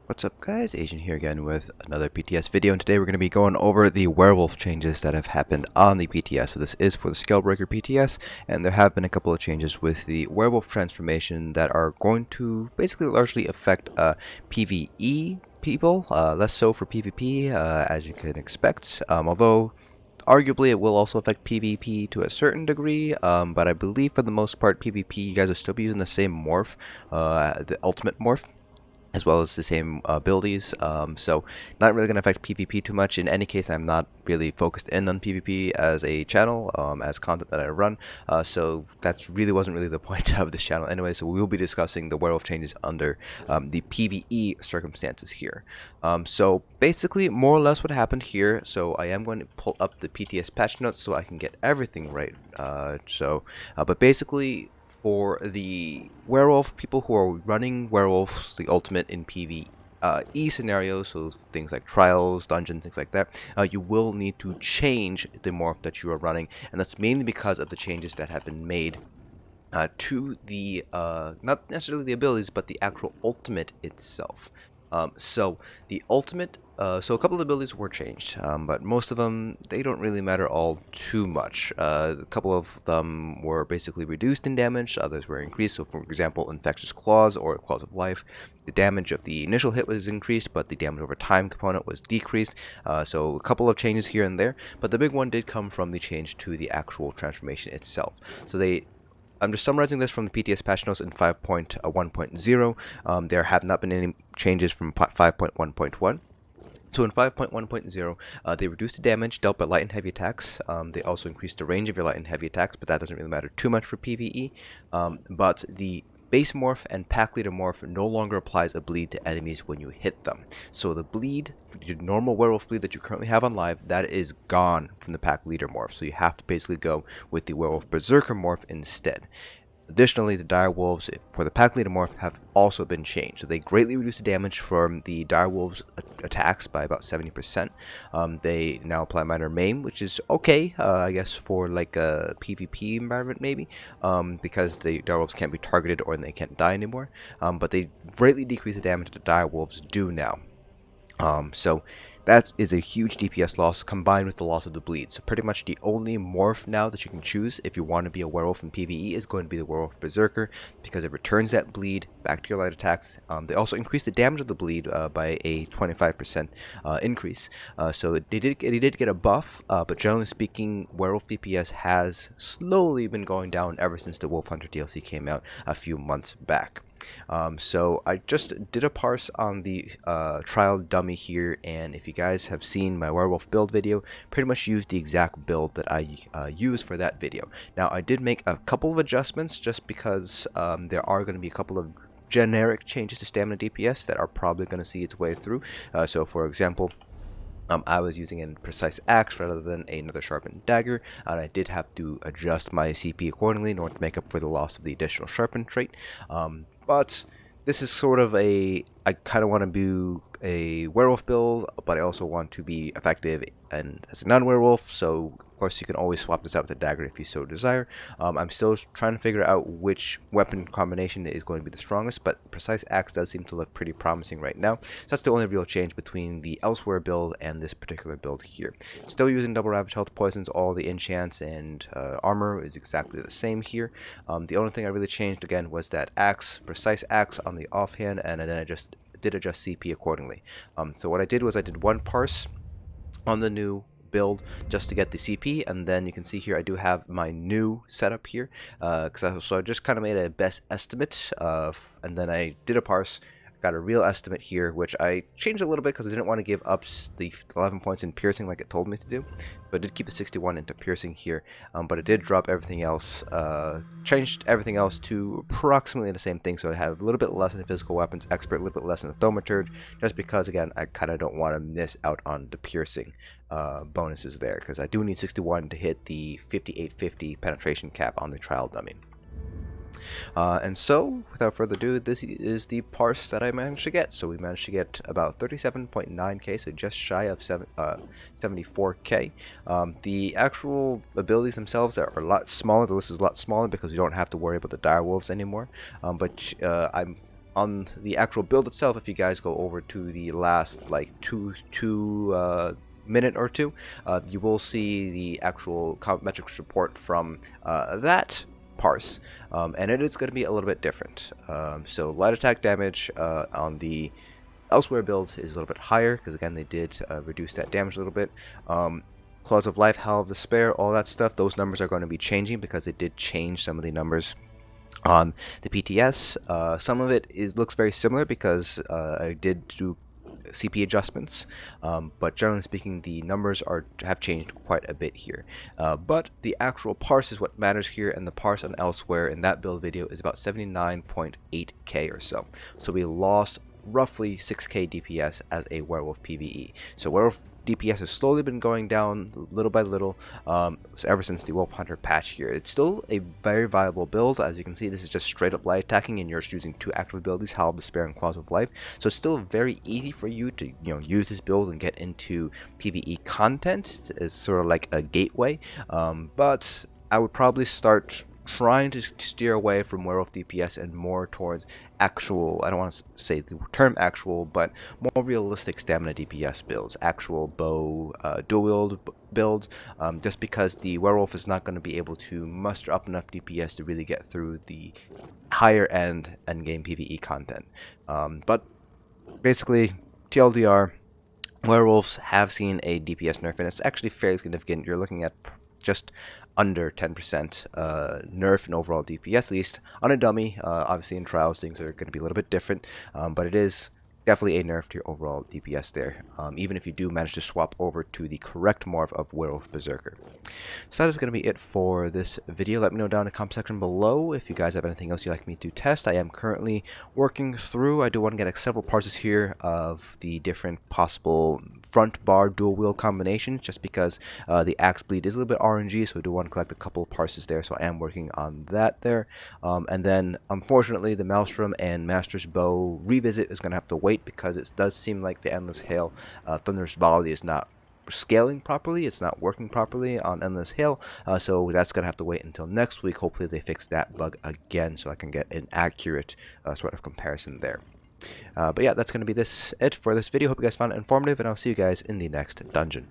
What's up guys, Asian here again with another PTS video, and today we're going to be going over the werewolf changes that have happened on the PTS. So this is for the Scalebreaker PTS, and there have been a couple of changes with the werewolf transformation that are going to basically largely affect PvE people, less so for PvP as you can expect, although arguably it will also affect PvP to a certain degree, but I believe for the most part PvP you guys will still be using the same morph, the ultimate morph, as well as the same abilities, so not really going to affect PvP too much. In any case, I'm not really focused in on PvP as a channel, as content that I run, so that really wasn't really the point of this channel anyway. So we will be discussing the werewolf changes under the PvE circumstances here. So basically, more or less what happened here, so I am going to pull up the PTS patch notes so I can get everything right. But basically, for the werewolf people who are running werewolves the ultimate in PvE scenarios, so things like trials, dungeons, things like that, you will need to change the morph that you are running, and that's mainly because of the changes that have been made to the not necessarily the abilities, but the actual ultimate itself. So the ultimate, so a couple of abilities were changed, but most of them, they don't really matter all too much. A couple of them were basically reduced in damage, others were increased. So for example, Infectious Claws or Claws of Life, the damage of the initial hit was increased, but the damage over time component was decreased. So a couple of changes here and there, but the big one did come from the change to the actual transformation itself. So I'm just summarizing this from the PTS patch notes in 5.1.0. There have not been any changes from 5.1.1. So in 5.1.0, they reduced the damage dealt by light and heavy attacks. They also increased the range of your light and heavy attacks, but that doesn't really matter too much for PvE. But the base morph and pack leader morph no longer applies a bleed to enemies when you hit them. So the bleed, your normal werewolf bleed that you currently have on live, that is gone from the pack leader morph. So you have to basically go with the Werewolf Berserker morph instead. Additionally, the direwolves for the pack leader morph have also been changed. So they greatly reduce the damage from the direwolves attacks by about 70%. They now apply minor maim, which is okay, I guess, for like a PvP environment maybe, because the direwolves can't be targeted or they can't die anymore. But they greatly decrease the damage that the direwolves do now. So that is a huge DPS loss combined with the loss of the bleed. So pretty much the only morph now that you can choose if you want to be a werewolf in PvE is going to be the Werewolf Berserker, because it returns that bleed back to your light attacks. They also increase the damage of the bleed by a 25% increase. So it did get a buff, but generally speaking, werewolf DPS has slowly been going down ever since the Wolf Hunter DLC came out a few months back. So I just did a parse on the trial dummy here, and if you guys have seen my werewolf build video, pretty much used the exact build that I used for that video. Now I did make a couple of adjustments just because there are going to be a couple of generic changes to stamina DPS that are probably going to see its way through. So for example, I was using a precise axe rather than another sharpened dagger, and I did have to adjust my CP accordingly in order to make up for the loss of the additional sharpened trait. But this is sort of I kind of want to do a werewolf build, but I also want to be effective and as a non-werewolf, so of course you can always swap this out with a dagger if you so desire. I'm still trying to figure out which weapon combination is going to be the strongest, but precise axe does seem to look pretty promising right now. So that's the only real change between the elsewhere build and this particular build here. Still using double ravage health poisons, all the enchants and armor is exactly the same here. The only thing I really changed again was that axe, precise axe on the offhand, and then I just did adjust CP accordingly. So what I did was I did one parse on the new build just to get the CP, and then you can see here I do have my new setup here, so I just kind of made a best estimate and then I did a parse, got a real estimate here, which I changed a little bit because I didn't want to give up the 11 points in piercing like it told me to do, but I did keep the 61 into piercing here, but it did drop everything else, changed everything else to approximately the same thing. So I have a little bit less in physical weapons expert, a little bit less in the thaumaturge, just because again I kind of don't want to miss out on the piercing bonuses there, because I do need 61 to hit the 5850 penetration cap on the trial dummy. And so, without further ado, this is the parse that I managed to get. So we managed to get about 37.9k, so just shy of 74k. The actual abilities themselves are a lot smaller. The list is a lot smaller because we don't have to worry about the direwolves anymore. But I'm on the actual build itself, if you guys go over to the last like minute or two, you will see the actual comp metrics report from that parse, and it is going to be a little bit different. So light attack damage on the elsewhere build is a little bit higher because again they did reduce that damage a little bit. Claws of Life, Howl of Despair, all that stuff, those numbers are going to be changing because they did change some of the numbers on the PTS. Some of it looks very similar because I did do CP adjustments, but generally speaking the numbers have changed quite a bit here. But the actual parse is what matters here, and the parse on elsewhere in that build video is about 79.8k or so. So we lost roughly 6k DPS as a Werewolf PvE. So Werewolf DPS has slowly been going down little by little ever since the Wolf Hunter patch here. It's still a very viable build. As you can see, this is just straight up light attacking, and you're just using two active abilities, Howl of Despair and Claws of Life. So it's still very easy for you to use this build and get into PvE content. It's sort of like a gateway, but I would probably start trying to steer away from Werewolf DPS and more towards actual, I don't want to say the term actual, but more realistic stamina DPS builds, actual bow, dual wield builds, just because the Werewolf is not going to be able to muster up enough DPS to really get through the higher end endgame PvE content. But basically, TLDR, Werewolves have seen a DPS nerf, and it's actually fairly significant. You're looking at just under 10% nerf in overall DPS, at least on a dummy. Obviously in trials things are going to be a little bit different, but it is definitely a nerf to your overall DPS there, even if you do manage to swap over to the correct morph of Werewolf Berserker. So that is going to be it for this video. Let me know down in the comment section below if you guys have anything else you'd like me to test. I am currently working through, I do want to get several parses here of the different possible front bar dual wield combinations, just because the axe bleed is a little bit RNG, so I do want to collect a couple of parses there, so I am working on that there. And then unfortunately the Maelstrom and Master's Bow revisit is going to have to wait, because it does seem like the Endless Hail Thunderous Volley is not scaling properly, it's not working properly on Endless Hail, so that's gonna have to wait until next week. Hopefully they fix that bug again so I can get an accurate sort of comparison there. But yeah, that's gonna be it for this video. Hope you guys found it informative, and I'll see you guys in the next dungeon.